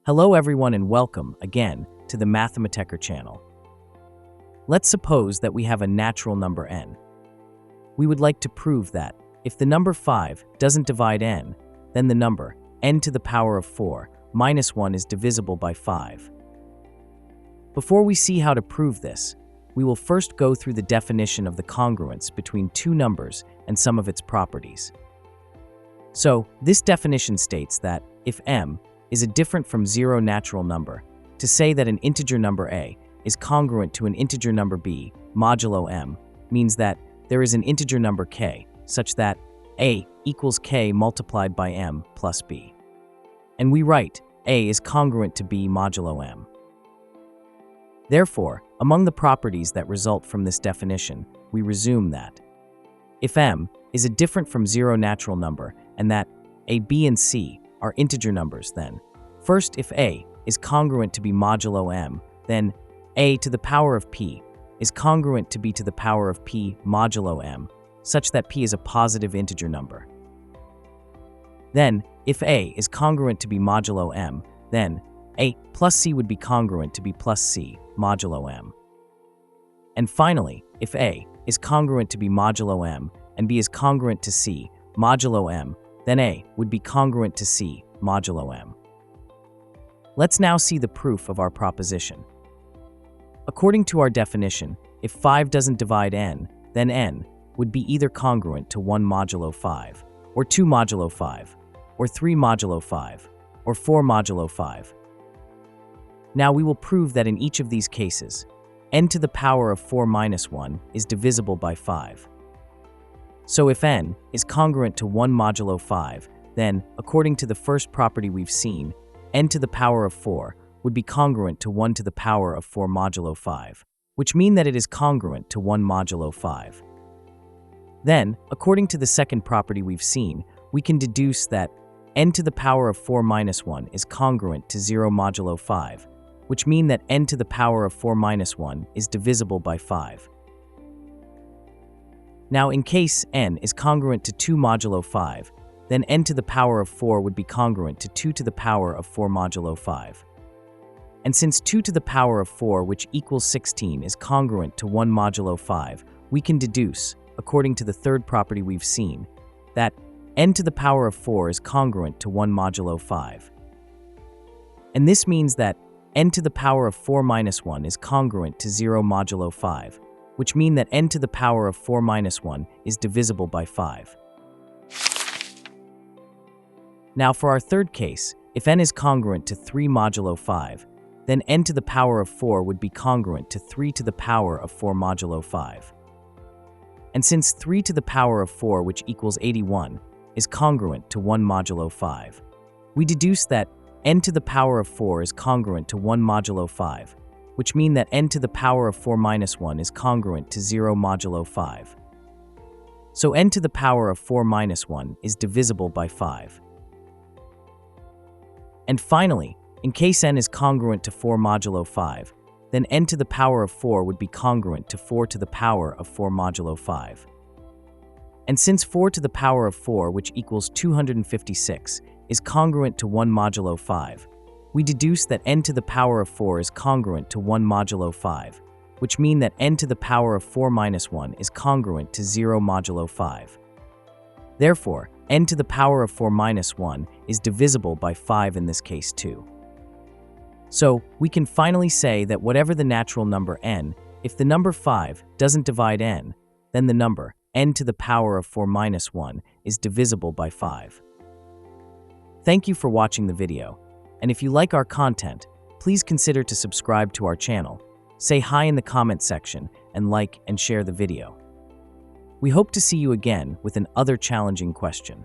Hello everyone and welcome, again, to the Mathematecher channel. Let's suppose that we have a natural number n. We would like to prove that, if the number 5 doesn't divide n, then the number n to the power of 4 minus 1 is divisible by 5. Before we see how to prove this, we will first go through the definition of the congruence between two numbers and some of its properties. So, this definition states that, if m is a different from zero natural number, to say that an integer number a is congruent to an integer number b modulo m means that there is an integer number k such that a equals k multiplied by m plus b. And we write a is congruent to b modulo m. Therefore, among the properties that result from this definition, we resume that if m is a different from zero natural number and that a, b, and c are integer numbers, then first, if a is congruent to b modulo m, then a to the power of p is congruent to b to the power of p modulo m, such that p is a positive integer number. Then, if a is congruent to b modulo m, then a plus c would be congruent to b plus c modulo m. And finally, if a is congruent to b modulo m and b is congruent to c modulo m, then a would be congruent to c modulo m. Let's now see the proof of our proposition. According to our definition, if 5 doesn't divide n, then n would be either congruent to 1 modulo 5, or 2 modulo 5, or 3 modulo 5, or 4 modulo 5. Now we will prove that in each of these cases, n to the power of 4 minus 1 is divisible by 5. So if n is congruent to 1 modulo 5, then, according to the first property we've seen, n to the power of 4 would be congruent to 1 to the power of 4 modulo 5, which mean that it is congruent to 1 modulo 5. Then, according to the second property we've seen, we can deduce that n to the power of 4 minus 1 is congruent to 0 modulo 5, which mean that n to the power of 4 minus 1 is divisible by 5. Now, in case n is congruent to 2 modulo 5, then n to the power of 4 would be congruent to 2 to the power of 4 modulo 5. And since 2 to the power of 4, which equals 16, is congruent to 1 modulo 5, we can deduce, according to the third property we've seen, that n to the power of 4 is congruent to 1 modulo 5. And this means that n to the power of 4 minus 1 is congruent to 0 modulo 5, which mean that n to the power of 4 minus 1 is divisible by 5. Now for our third case, if n is congruent to 3 modulo 5, then n to the power of 4 would be congruent to 3 to the power of 4 modulo 5. And since 3 to the power of 4, which equals 81, is congruent to 1 modulo 5, we deduce that n to the power of 4 is congruent to 1 modulo 5, which mean that n to the power of 4 minus 1 is congruent to 0 modulo 5. So n to the power of 4 minus 1 is divisible by 5. And finally, in case n is congruent to 4 modulo 5, then n to the power of 4 would be congruent to 4 to the power of 4 modulo 5. And since 4 to the power of 4, which equals 256, is congruent to 1 modulo 5, we deduce that n to the power of 4 is congruent to 1 modulo 5, which mean that n to the power of 4 minus 1 is congruent to 0 modulo 5. Therefore, n to the power of 4 minus 1 is divisible by 5 in this case too. So, we can finally say that whatever the natural number n, if the number 5 doesn't divide n, then the number n to the power of 4 minus 1 is divisible by 5. Thank you for watching the video. And if you like our content, please consider to subscribe to our channel, say hi in the comment section, and like and share the video. We hope to see you again with another challenging question.